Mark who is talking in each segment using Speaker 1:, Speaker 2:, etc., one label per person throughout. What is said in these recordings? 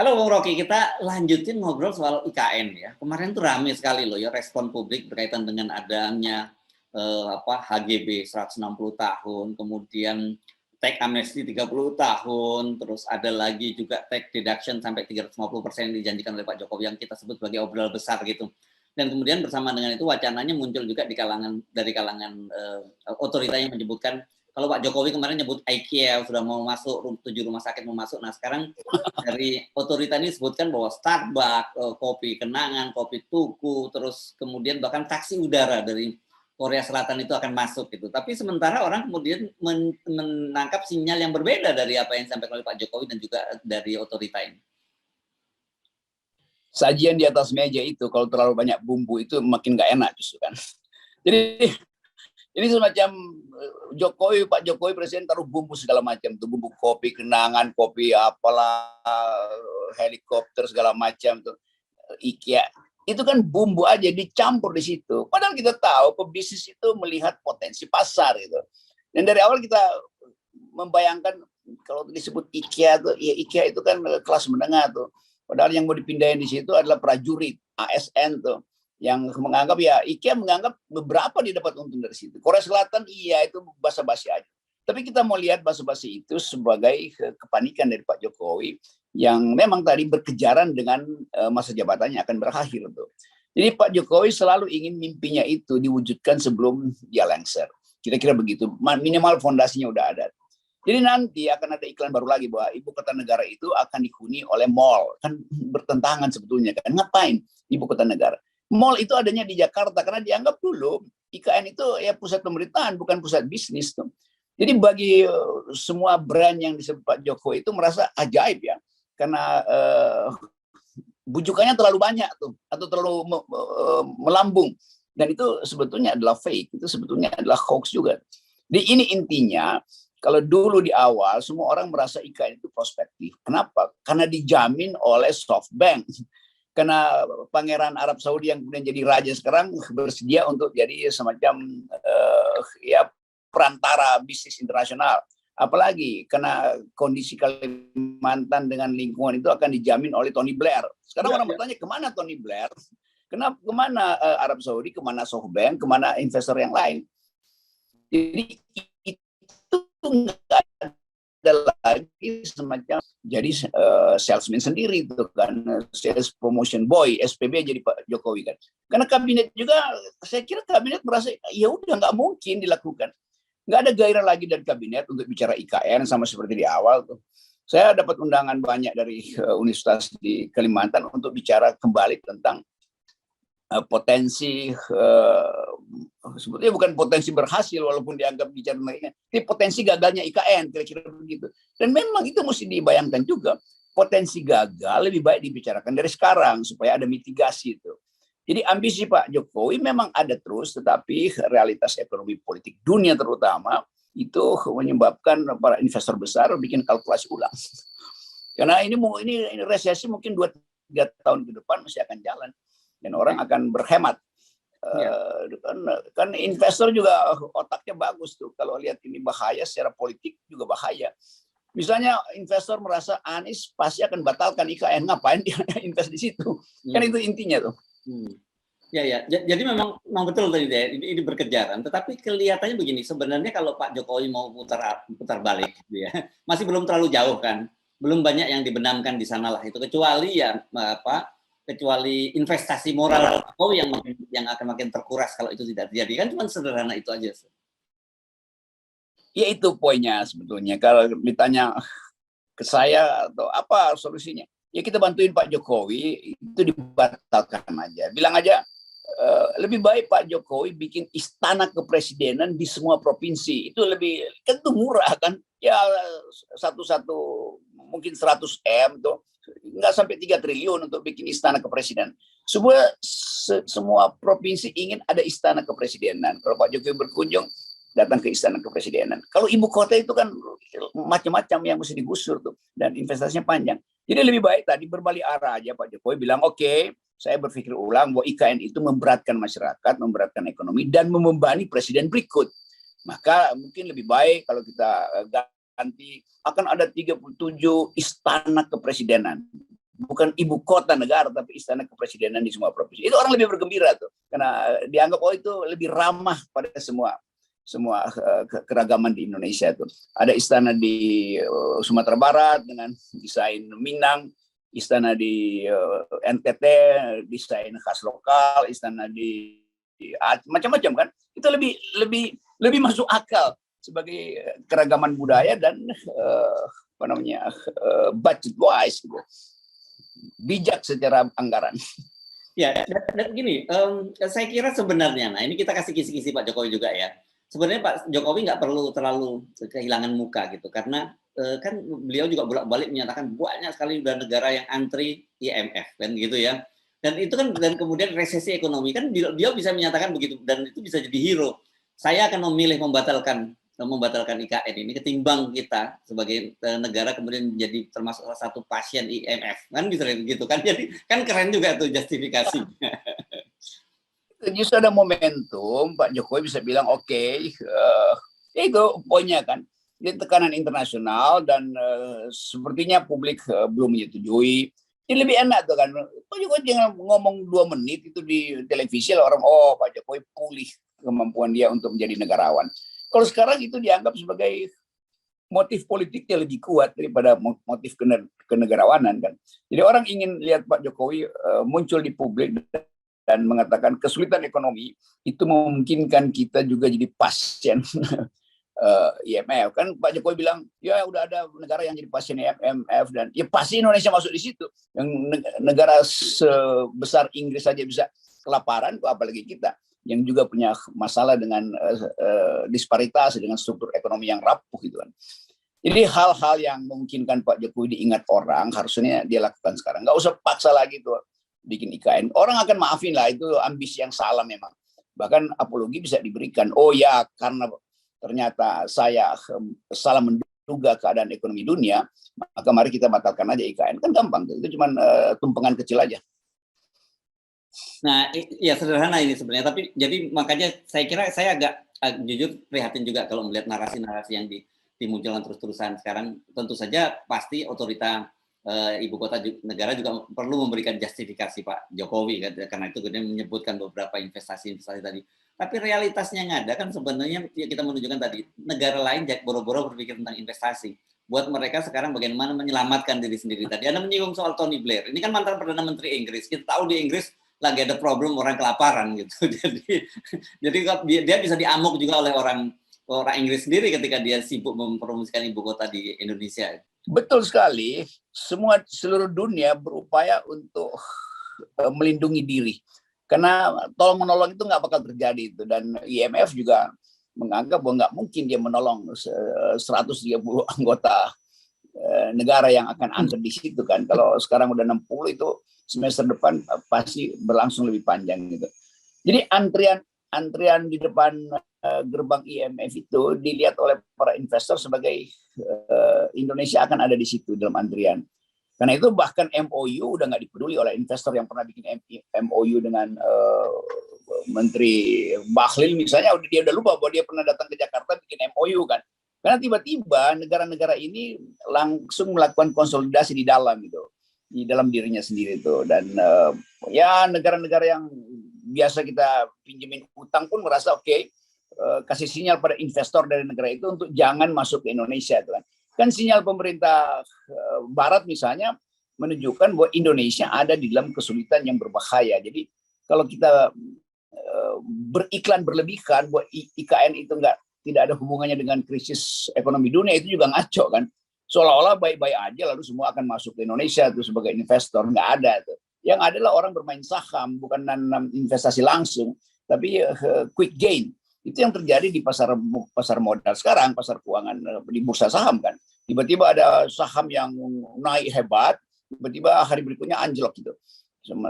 Speaker 1: Halo Bung Rocky, kita lanjutin ngobrol soal IKN ya. Kemarin tuh ramai sekali loh ya respon publik berkaitan dengan adanya HGB 160 tahun, kemudian tax amnesty 30 tahun, terus ada lagi juga tax deduction sampai 350% dijanjikan oleh Pak Jokowi yang kita sebut sebagai obral besar gitu. Dan kemudian bersama dengan itu wacananya muncul juga dari kalangan otorita yang menyebutkan kalau Pak Jokowi kemarin nyebut IKEA sudah mau masuk 7 rumah sakit mau masuk. Nah, sekarang dari otorita ini disebutkan bahwa Starbucks, kopi kenangan, kopi tuku, terus kemudian bahkan taksi udara dari Korea Selatan itu akan masuk gitu. Tapi sementara orang kemudian menangkap sinyal yang berbeda dari apa yang disampaikan oleh Pak Jokowi dan juga dari otorita ini.
Speaker 2: Sajian di atas meja itu kalau terlalu banyak bumbu itu makin nggak enak justru kan. Jadi ini semacam Pak Jokowi presiden taruh bumbu segala macam tuh, bumbu kopi kenangan, kopi apalah, helikopter segala macam tuh, IKEA. Itu kan bumbu aja dicampur di situ. Padahal kita tahu pebisnis itu melihat potensi pasar gitu. Dan dari awal kita membayangkan kalau disebut IKEA tuh, ya IKEA itu kan kelas menengah tuh. Padahal yang mau dipindahin di situ adalah prajurit ASN tuh, yang menganggap ya IKEA menganggap beberapa dia dapat untung dari situ. Korea Selatan iya itu basa-basi aja. Tapi kita mau lihat basa-basi itu sebagai kepanikan dari Pak Jokowi yang memang tadi berkejaran dengan masa jabatannya akan berakhir tuh. Jadi Pak Jokowi selalu ingin mimpinya itu diwujudkan sebelum dia lengser. Kira-kira begitu. Minimal fondasinya udah ada. Jadi nanti akan ada iklan baru lagi bahwa ibu kota negara itu akan dihuni oleh mall. Kan bertentangan sebetulnya kan. Ngapain ibu kota negara? Mall itu adanya di Jakarta karena dianggap dulu IKN itu ya pusat pemerintahan bukan pusat bisnis tuh. Jadi bagi semua brand yang disebut Pak Jokowi itu merasa ajaib ya karena bujukannya terlalu banyak tuh atau terlalu melambung dan itu sebetulnya adalah fake, itu sebetulnya adalah hoax juga. Jadi ini intinya kalau dulu di awal semua orang merasa IKN itu prospektif. Kenapa? Karena dijamin oleh SoftBank. Karena Pangeran Arab Saudi yang kemudian jadi raja sekarang bersedia untuk jadi semacam ya perantara bisnis internasional. Apalagi karena kondisi Kalimantan dengan lingkungan itu akan dijamin oleh Tony Blair. Sekarang orang bertanya kemana Tony Blair? Kemana Arab Saudi, kemana SoftBank, kemana investor yang lain? Jadi itu nggak ada lagi semacam jadi salesman sendiri itu kan, sales promotion boy, SPB jadi Pak Jokowi kan. Karena kabinet juga, saya kira kabinet merasa ya udah nggak mungkin dilakukan. Nggak ada gairah lagi dari kabinet untuk bicara IKN sama seperti di awal tuh. Saya dapat undangan banyak dari universitas di Kalimantan untuk bicara kembali tentang potensi sebetulnya bukan potensi berhasil walaupun dianggap bicara mereka, tapi potensi gagalnya IKN kira-kira begitu. Dan memang itu mesti dibayangkan juga potensi gagal lebih baik dibicarakan dari sekarang supaya ada mitigasi itu. Jadi ambisi Pak Jokowi memang ada terus, tetapi realitas ekonomi politik dunia terutama itu menyebabkan para investor besar bikin kalkulasi ulang. Karena ini resesi mungkin 2-3 tahun ke depan masih akan jalan. Dan orang akan berhemat. Kan investor juga otaknya bagus tuh. Kalau lihat ini bahaya secara politik juga bahaya. Misalnya investor merasa Anies pasti akan batalkan IKN, ngapain dia invest di situ? Kan itu intinya tuh.
Speaker 1: Ya. Jadi memang betul tadi deh. Ini berkejaran. Tetapi kelihatannya begini. Sebenarnya kalau Pak Jokowi mau putar balik, gitu ya, masih belum terlalu jauh kan. Belum banyak yang dibenamkan di sana lah. Itu kecuali investasi moral Jokowi yang akan makin terkuras kalau itu tidak terjadi. Kan cuma sederhana itu aja.
Speaker 2: Ya itu poinnya sebetulnya. Kalau ditanya ke saya atau apa solusinya, ya kita bantuin Pak Jokowi itu dibatalkan aja. Bilang aja lebih baik Pak Jokowi bikin istana kepresidenan di semua provinsi. Itu lebih, kan itu murah kan. Ya satu-satu mungkin 100 M tuh. Nggak sampai 3 triliun untuk bikin istana kepresidenan. Semua provinsi ingin ada istana kepresidenan. Kalau Pak Jokowi berkunjung, datang ke istana kepresidenan. Kalau ibu kota itu kan macam-macam yang mesti digusur tuh, dan investasinya panjang. Jadi lebih baik tadi berbalik arah aja Pak Jokowi bilang, oke, saya berpikir ulang bahwa IKN itu memberatkan masyarakat, memberatkan ekonomi, dan membebani presiden berikut. Maka mungkin lebih baik kalau kita ganti, akan ada 37 istana kepresidenan bukan ibu kota negara tapi istana kepresidenan di semua provinsi. Itu orang lebih bergembira tuh karena dianggap itu lebih ramah pada semua keragaman di Indonesia tuh. Ada istana di Sumatera Barat dengan desain Minang, istana di NTT desain khas lokal, istana di macam-macam kan. Itu lebih masuk akal sebagai keragaman budaya dan budget wise gitu. Bijak secara anggaran.
Speaker 1: Ya, dan gini, saya kira sebenarnya, nah ini kita kasih kisi-kisi Pak Jokowi juga ya. Sebenarnya Pak Jokowi nggak perlu terlalu kehilangan muka gitu, karena kan beliau juga bolak-balik menyatakan banyak sekali udah negara yang antri IMF kan gitu ya. Dan itu kan dan kemudian resesi ekonomi kan dia bisa menyatakan begitu dan itu bisa jadi hero. Saya akan memilih membatalkan IKN ini ketimbang kita sebagai negara kemudian menjadi termasuk salah satu pasien IMF kan bisa gitu kan, jadi kan keren juga tuh justifikasi.
Speaker 2: Justru ada momentum Pak Jokowi bisa bilang itu poinnya kan, di tekanan internasional dan sepertinya publik belum menyetujui. Ini lebih enak tuh kan, Pak Jokowi jangan ngomong 2 menit itu di televisi lah orang Pak Jokowi pulih kemampuan dia untuk menjadi negarawan. Kalau sekarang itu dianggap sebagai motif politiknya lebih kuat daripada motif kenegarawanan kan. Jadi orang ingin lihat Pak Jokowi muncul di publik dan mengatakan kesulitan ekonomi itu memungkinkan kita juga jadi pasien IMF kan. Pak Jokowi bilang ya udah ada negara yang jadi pasien IMF dan ya pasti Indonesia masuk di situ. Yang negara sebesar Inggris saja bisa kelaparan, apalagi kita yang juga punya masalah dengan disparitas dengan struktur ekonomi yang rapuh gitu kan. Jadi hal-hal yang memungkinkan Pak Jokowi diingat orang harusnya dia lakukan sekarang. Nggak usah paksa lagi tuh bikin IKN. Orang akan maafin lah, itu ambisi yang salah memang. Bahkan apologi bisa diberikan. Oh ya, karena ternyata saya salah menduga keadaan ekonomi dunia, maka mari kita batalkan aja IKN. Kan gampang tuh. Itu cuma tumpengan kecil aja.
Speaker 1: Nah, ya sederhana ini sebenarnya, tapi jadi makanya saya kira saya agak jujur prihatin juga kalau melihat narasi-narasi yang dimunculkan terus-terusan sekarang. Tentu saja pasti otorita ibu kota negara juga perlu memberikan justifikasi Pak Jokowi kan, karena itu kemudian menyebutkan beberapa investasi tadi. Tapi realitasnya yang ada kan sebenarnya kita menunjukkan tadi negara lain boro-boro berpikir tentang investasi. Buat mereka sekarang bagaimana menyelamatkan diri sendiri. Tadi Anda menyinggung soal Tony Blair. Ini kan mantan Perdana Menteri Inggris. Kita tahu di Inggris lagi ada problem orang kelaparan gitu. Jadi dia bisa diamuk juga oleh orang Inggris sendiri ketika dia sibuk mempromosikan ibu kota di Indonesia.
Speaker 2: Betul sekali. Seluruh dunia berupaya untuk melindungi diri. Karena tolong-menolong itu nggak bakal terjadi itu. Dan IMF juga menganggap bahwa nggak mungkin dia menolong 130 anggota negara yang akan antri di situ kan. Kalau sekarang udah 60 itu semester depan pasti berlangsung lebih panjang gitu. Jadi antrian di depan gerbang IMF itu dilihat oleh para investor sebagai Indonesia akan ada di situ dalam antrian. Karena itu bahkan MOU udah nggak dipeduli oleh investor yang pernah bikin MOU dengan Menteri Bahlil misalnya, dia udah lupa bahwa dia pernah datang ke Jakarta bikin MOU kan. Karena tiba-tiba negara-negara ini langsung melakukan konsolidasi di dalam gitu, di dalam dirinya sendiri itu. Dan ya negara-negara yang biasa kita pinjemin utang pun merasa kasih sinyal pada investor dari negara itu untuk jangan masuk ke Indonesia itu kan. Kan sinyal pemerintah Barat misalnya menunjukkan bahwa Indonesia ada di dalam kesulitan yang berbahaya. Jadi kalau kita beriklan berlebihan bahwa IKN itu tidak ada hubungannya dengan krisis ekonomi dunia, itu juga ngaco kan. Seolah-olah baik-baik aja lalu semua akan masuk ke Indonesia tuh sebagai investor. Nggak ada tuh. Yang adalah orang bermain saham, bukan investasi langsung, tapi quick gain. Itu yang terjadi di pasar modal sekarang, pasar keuangan di bursa saham kan. Tiba-tiba ada saham yang naik hebat, tiba-tiba hari berikutnya anjlok gitu.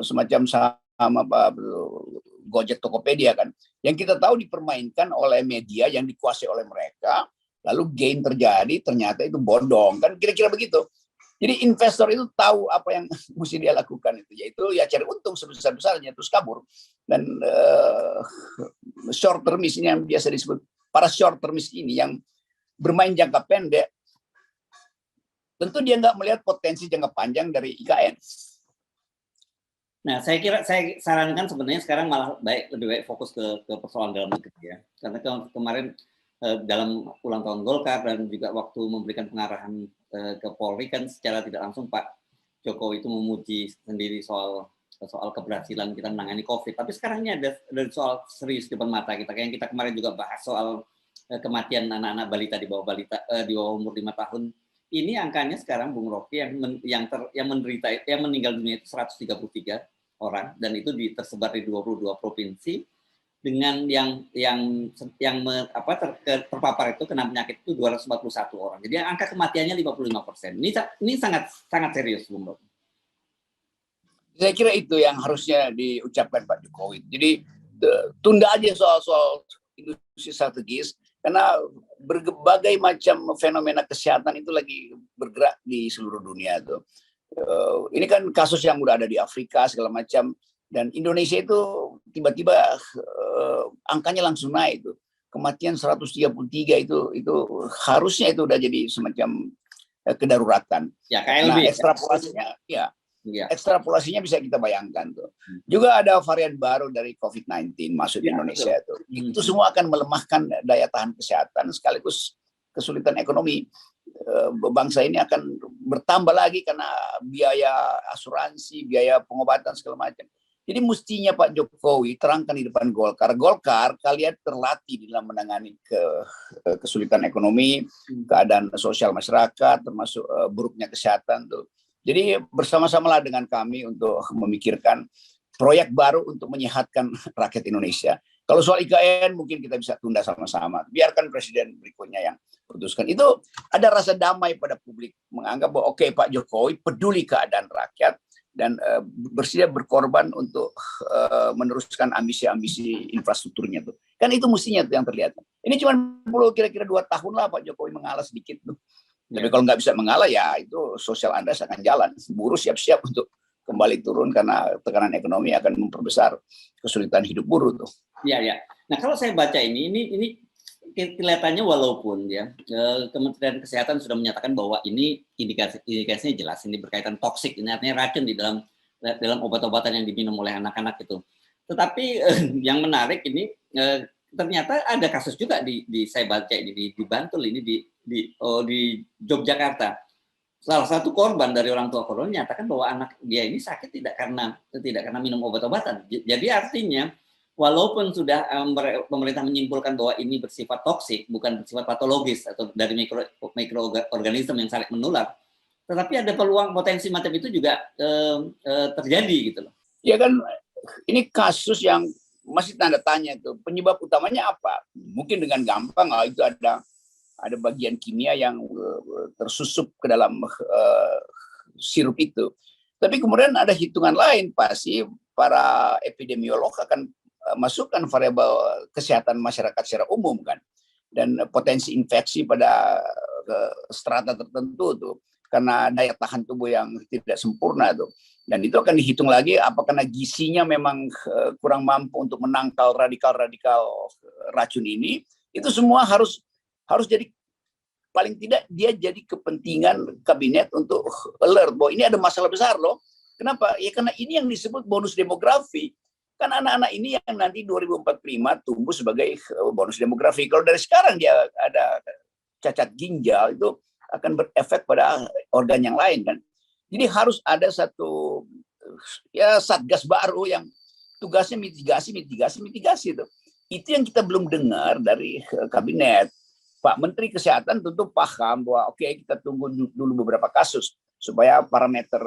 Speaker 2: Semacam saham Gojek, Tokopedia kan. Yang kita tahu dipermainkan oleh media yang dikuasai oleh mereka, lalu gain terjadi, ternyata itu bodong kan, kira-kira begitu. Jadi investor itu tahu apa yang mesti dia lakukan itu, yaitu ya cari untung sebesar-besarnya terus kabur. Dan short termis ini yang biasa disebut para short termis ini yang bermain jangka pendek, tentu dia nggak melihat potensi jangka panjang dari IKN.
Speaker 1: Nah, saya sarankan sebenarnya sekarang malah lebih baik fokus ke persoalan dalam negeri ya. Karena kemarin dalam ulang tahun Golkar dan juga waktu memberikan pengarahan ke Polri kan secara tidak langsung Pak Jokowi itu memuji sendiri soal keberhasilan kita menangani COVID. Tapi sekarang ini ada soal serius di depan mata kita. Kayak yang kita kemarin juga bahas soal kematian anak-anak balita di bawah umur 5 tahun. Ini angkanya sekarang Bung Rocky yang meninggal dunia itu 133 orang dan itu tersebar di 22 provinsi dengan terpapar itu kena penyakit itu 241 orang. Jadi angka kematiannya 55%. Ini sangat serius, Bung Rocky.
Speaker 2: Saya kira itu yang harusnya diucapkan Pak Jokowi. Jadi tunda aja soal industri strategis karena berbagai macam fenomena kesehatan itu lagi bergerak di seluruh dunia tuh. Ini kan kasus yang udah ada di Afrika segala macam dan Indonesia itu tiba-tiba angkanya langsung naik tuh. Kematian 133 itu harusnya itu udah jadi semacam kedaruratan.
Speaker 1: Ya, KLB.
Speaker 2: Nah, ekstrapolasinya bisa kita bayangkan tuh. Juga ada varian baru dari COVID-19 masuk di Indonesia tuh. Itu semua akan melemahkan daya tahan kesehatan sekaligus kesulitan ekonomi. Bangsa ini akan bertambah lagi karena biaya asuransi, biaya pengobatan segala macam. Jadi mestinya Pak Jokowi terangkan di depan Golkar. Golkar kalian terlatih dalam menangani kesulitan ekonomi, keadaan sosial masyarakat, termasuk buruknya kesehatan tuh. Jadi bersama-samalah dengan kami untuk memikirkan proyek baru untuk menyehatkan rakyat Indonesia. Kalau soal IKN mungkin kita bisa tunda sama-sama. Biarkan presiden berikutnya yang putuskan. Itu ada rasa damai pada publik. Menganggap bahwa oke, Pak Jokowi peduli keadaan rakyat dan bersedia berkorban untuk meneruskan ambisi-ambisi infrastrukturnya tuh. Kan itu mestinya tuh yang terlihat. Ini cuma perlu kira-kira 2 tahun lah Pak Jokowi mengalah sedikit tuh. Tapi kalau nggak bisa mengalah ya itu sosial Anda akan jalan. Buruh siap-siap untuk kembali turun karena tekanan ekonomi akan memperbesar kesulitan hidup buruh tuh.
Speaker 1: Iya. Nah kalau saya baca ini kelihatannya walaupun ya Kementerian Kesehatan sudah menyatakan bahwa ini indikasinya jelas ini berkaitan toksik, ini artinya racun di dalam obat-obatan yang diminum oleh anak-anak itu. Tetapi yang menarik ini ternyata ada kasus juga saya baca ini di Bantul ini di Yogyakarta. Salah satu korban dari orang tua korban menyatakan bahwa anak dia ini sakit tidak karena minum obat-obatan. Jadi artinya walaupun sudah pemerintah menyimpulkan bahwa ini bersifat toksik, bukan bersifat patologis atau dari mikroorganisme yang saling menular, tetapi ada peluang potensi macam itu juga terjadi gitu loh.
Speaker 2: Ya kan ini kasus yang masih tanda tanya tuh. Penyebab utamanya apa? Mungkin dengan gampang itu ada bagian kimia yang tersusup ke dalam sirup itu. Tapi kemudian ada hitungan lain, pasti para epidemiolog akan masukkan variabel kesehatan masyarakat secara umum kan, dan potensi infeksi pada strata tertentu tuh karena daya tahan tubuh yang tidak sempurna tuh. Dan itu akan dihitung lagi apakah gizinya memang kurang mampu untuk menangkal radikal-radikal racun ini. Itu semua harus jadi, paling tidak dia jadi kepentingan kabinet untuk alert bahwa ini ada masalah besar loh. Kenapa? Ya karena ini yang disebut bonus demografi. Kan anak-anak ini yang nanti 2045 tumbuh sebagai bonus demografi. Kalau dari sekarang dia ada cacat ginjal, itu akan berefek pada organ yang lain kan. Jadi harus ada satu satgas baru yang tugasnya mitigasi itu. Itu yang kita belum dengar dari kabinet. Pak Menteri Kesehatan tentu paham bahwa oke, kita tunggu dulu beberapa kasus supaya parameter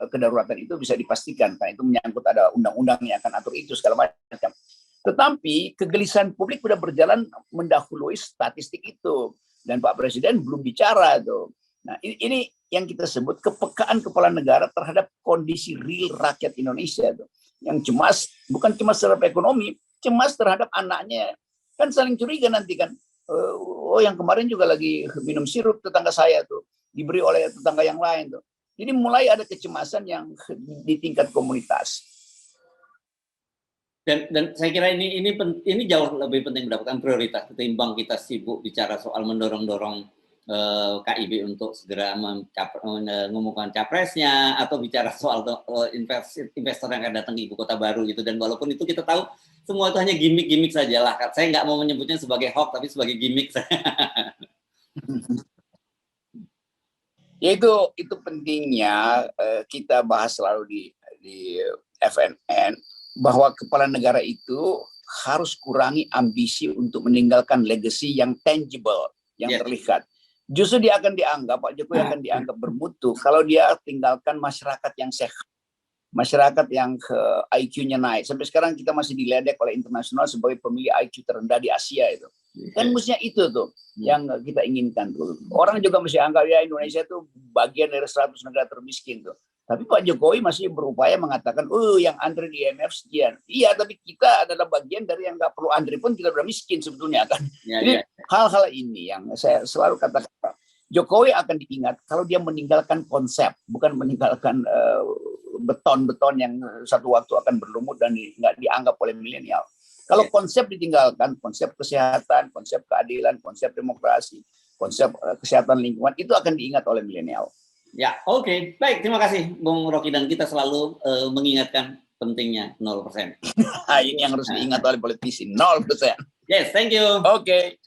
Speaker 2: kedaruratan itu bisa dipastikan, karena itu menyangkut ada undang-undang yang akan atur itu segala macam. Tetapi kegelisahan publik sudah berjalan mendahului statistik itu dan Pak Presiden belum bicara tuh. Nah, ini yang kita sebut kepekaan kepala negara terhadap kondisi real rakyat Indonesia tuh. Yang cemas, bukan cuma secara ekonomi, cemas terhadap anaknya. Kan saling curiga nanti kan. Yang kemarin juga lagi minum sirup tetangga saya tuh, diberi oleh tetangga yang lain tuh. Jadi mulai ada kecemasan yang di tingkat komunitas.
Speaker 1: Dan saya kira ini jauh lebih penting mendapatkan prioritas ketimbang kita sibuk bicara soal mendorong-dorong KIB untuk segera mengumumkan capresnya, atau bicara soal investor yang akan datang ke ibu kota baru gitu. Dan walaupun itu kita tahu semua itu hanya gimmick-gimmick saja lah. Saya nggak mau menyebutnya sebagai hoax, tapi sebagai gimmick.
Speaker 2: Ya itu pentingnya kita bahas selalu di FNN, bahwa kepala negara itu harus kurangi ambisi untuk meninggalkan legacy yang tangible, yang terlihat. Justru dia akan dianggap, Pak Jokowi akan dianggap bermutu kalau dia tinggalkan masyarakat yang sehat, masyarakat yang IQ-nya naik. Sampai sekarang kita masih diledek oleh internasional sebagai pemilih IQ terendah di Asia itu. Kan mestinya itu tuh yang kita inginkan tuh. Orang juga masih anggap ya Indonesia itu bagian dari 100 negara termiskin tuh. Tapi Pak Jokowi masih berupaya mengatakan, yang antri di IMF sekian. Iya, tapi kita adalah bagian dari yang nggak perlu antri pun kita udah miskin sebetulnya kan. Jadi hal-hal ini yang saya selalu katakan, Jokowi akan diingat kalau dia meninggalkan konsep, bukan meninggalkan beton-beton yang satu waktu akan berlumut dan nggak dianggap oleh milenial. Kalau konsep ditinggalkan, konsep kesehatan, konsep keadilan, konsep demokrasi, konsep kesehatan lingkungan, itu akan diingat oleh milenial.
Speaker 1: Ya, oke. Baik, terima kasih Bung Rocky, dan kita selalu mengingatkan pentingnya 0%.
Speaker 2: Ini yang harus diingat oleh politisi, 0%.
Speaker 1: Yes, thank you.
Speaker 2: Oke.